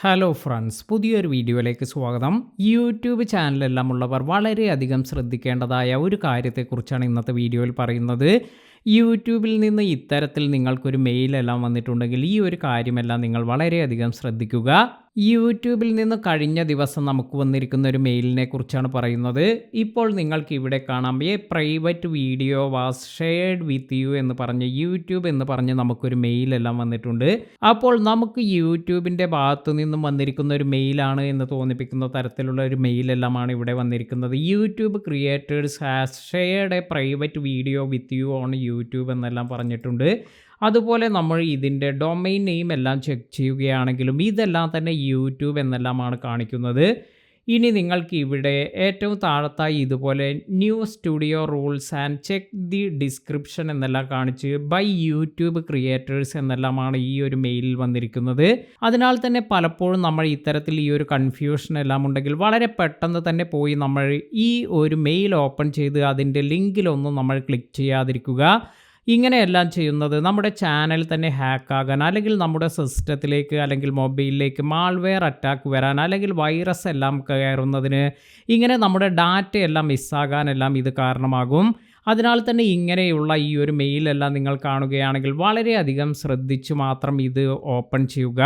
Hello friends, പുതിയൊരു വീഡിയോയിലേക്ക് സ്വാഗതം. യൂട്യൂബ് ചാനലെല്ലാം ഉള്ളവർ വളരെയധികം ശ്രദ്ധിക്കേണ്ടതായ ഒരു കാര്യത്തെക്കുറിച്ചാണ് ഇന്നത്തെ വീഡിയോയിൽ പറയുന്നത്. യൂട്യൂബിൽ നിന്ന് ഇത്തരത്തിൽ നിങ്ങൾക്കൊരു മെയിലെല്ലാം വന്നിട്ടുണ്ടെങ്കിൽ ഈ ഒരു കാര്യമെല്ലാം നിങ്ങൾ വളരെയധികം ശ്രദ്ധിക്കുക. യൂട്യൂബിൽ നിന്ന് കഴിഞ്ഞ ദിവസം നമുക്ക് വന്നിരിക്കുന്ന ഒരു മെയിലിനെ കുറിച്ചാണ് പറയുന്നത്. ഇപ്പോൾ നിങ്ങൾക്ക് ഇവിടെ കാണാം, A private video was shared with you എന്ന് പറഞ്ഞ് യൂട്യൂബ് എന്ന് പറഞ്ഞ് നമുക്കൊരു മെയിലെല്ലാം വന്നിട്ടുണ്ട്. അപ്പോൾ നമുക്ക് യൂട്യൂബിൻ്റെ ഭാഗത്തു നിന്നും വന്നിരിക്കുന്ന ഒരു മെയിലാണ് എന്ന് തോന്നിപ്പിക്കുന്ന തരത്തിലുള്ള ഒരു മെയിലെല്ലാമാണ് ഇവിടെ വന്നിരിക്കുന്നത്. YouTube creators has shared A private video with you on YouTube എന്നെല്ലാം പറഞ്ഞിട്ടുണ്ട്. അതുപോലെ നമ്മൾ ഇതിൻ്റെ ഡൊമൈൻ നെയിം എല്ലാം ചെക്ക് ചെയ്യുകയാണെങ്കിലും ഇതെല്ലാം തന്നെ യൂട്യൂബ് എന്നെല്ലാമാണ് കാണിക്കുന്നത്. ഇനി നിങ്ങൾക്ക് ഇവിടെ ഏറ്റവും താഴത്തായി ഇതുപോലെ new studio rules and check the description എന്നെല്ലാം കാണിച്ച് ബൈ യൂട്യൂബ് ക്രിയേറ്റേഴ്സ് എന്നെല്ലാമാണ് ഈ ഒരു മെയിലിൽ വന്നിരിക്കുന്നത്. അതിനാൽ തന്നെ പലപ്പോഴും നമ്മൾ ഇത്തരത്തിൽ ഈ ഒരു കൺഫ്യൂഷൻ എല്ലാം ഉണ്ടെങ്കിൽ വളരെ പെട്ടെന്ന് തന്നെ പോയി നമ്മൾ ഈ ഒരു മെയിൽ ഓപ്പൺ ചെയ്ത് അതിൻ്റെ ലിങ്കിലൊന്നും നമ്മൾ ക്ലിക്ക് ചെയ്യാതിരിക്കുക. ഇങ്ങനെയെല്ലാം ചെയ്യുന്നത് നമ്മുടെ ചാനൽ തന്നെ ഹാക്കാകാൻ, അല്ലെങ്കിൽ നമ്മുടെ സിസ്റ്റത്തിലേക്ക് അല്ലെങ്കിൽ മൊബൈലിലേക്ക് മാൾവെയർ അറ്റാക്ക് വരാൻ, അല്ലെങ്കിൽ വൈറസ് എല്ലാം കയറുന്നതിന്, ഇങ്ങനെ നമ്മുടെ ഡാറ്റയെല്ലാം മിസ്സാകാനെല്ലാം ഇത് കാരണമാകും. അതിനാൽ തന്നെ ഇങ്ങനെയുള്ള ഈ ഒരു മെയിലെല്ലാം നിങ്ങൾ കാണുകയാണെങ്കിൽ വളരെയധികം ശ്രദ്ധിച്ചു മാത്രം ഇത് ഓപ്പൺ ചെയ്യുക.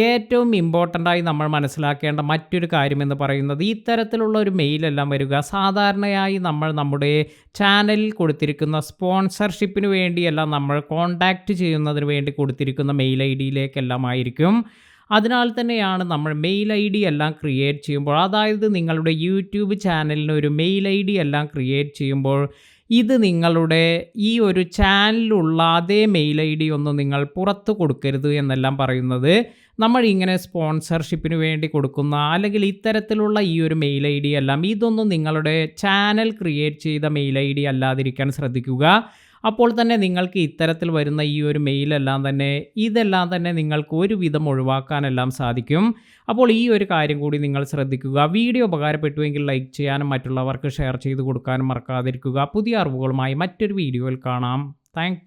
ഏറ്റവും ഇമ്പോർട്ടൻ്റായി നമ്മൾ മനസ്സിലാക്കേണ്ട മറ്റൊരു കാര്യമെന്ന് പറയുന്നത്, ഇത്തരത്തിലുള്ള ഒരു മെയിലെല്ലാം വരിക സാധാരണയായി നമ്മൾ നമ്മുടെ ചാനലിൽ കൊടുത്തിരിക്കുന്ന സ്പോൺസർഷിപ്പിന് വേണ്ടിയെല്ലാം നമ്മൾ കോൺടാക്റ്റ് ചെയ്യുന്നതിന് വേണ്ടി കൊടുത്തിരിക്കുന്ന മെയിൽ ഐ ഡിയിലേക്കെല്ലാം ആയിരിക്കും. അതിനാൽ തന്നെയാണ് നമ്മൾ മെയിൽ ഐ ഡി എല്ലാം ക്രിയേറ്റ് ചെയ്യുമ്പോൾ, അതായത് നിങ്ങളുടെ യൂട്യൂബ് ചാനലിന് ഒരു മെയിൽ ഐ ഡി എല്ലാം ക്രിയേറ്റ് ചെയ്യുമ്പോൾ ഇത് നിങ്ങളുടെ ഈ ഒരു ചാനലിലുള്ള അതേ മെയിൽ ഐ ഡി ഒന്നും നിങ്ങൾ പുറത്ത് കൊടുക്കരുത് എന്നെല്ലാം പറയുന്നത്. നമ്മൾ ഇങ്ങനെ സ്പോൺസർഷിപ്പിന് വേണ്ടി കൊടുക്കുന്ന അല്ലെങ്കിൽ ഇത്തരത്തിലുള്ള ഈ ഒരു മെയിൽ ഐ ഡി എല്ലാം ഇതൊന്നും നിങ്ങളുടെ ചാനൽ ക്രിയേറ്റ് ചെയ്ത മെയിൽ ഐ ഡി അല്ലാതിരിക്കാൻ ശ്രദ്ധിക്കുക. അപ്പോൾ തന്നെ നിങ്ങൾക്ക് ഇത്തരത്തിൽ വരുന്ന ഈ ഒരു ഇതെല്ലാം തന്നെ നിങ്ങൾക്ക് ഒരുവിധം ഒഴിവാക്കാനെല്ലാം സാധിക്കും. അപ്പോൾ ഈ ഒരു കാര്യം കൂടി നിങ്ങൾ ശ്രദ്ധിക്കുക. വീഡിയോ ഉപകാരപ്പെട്ടുവെങ്കിൽ ലൈക്ക് ചെയ്യാനും മറ്റുള്ളവർക്ക് ഷെയർ ചെയ്ത് കൊടുക്കാനും മറക്കാതിരിക്കുക. പുതിയ അറിവുകളുമായി മറ്റൊരു വീഡിയോയിൽ കാണാം. താങ്ക്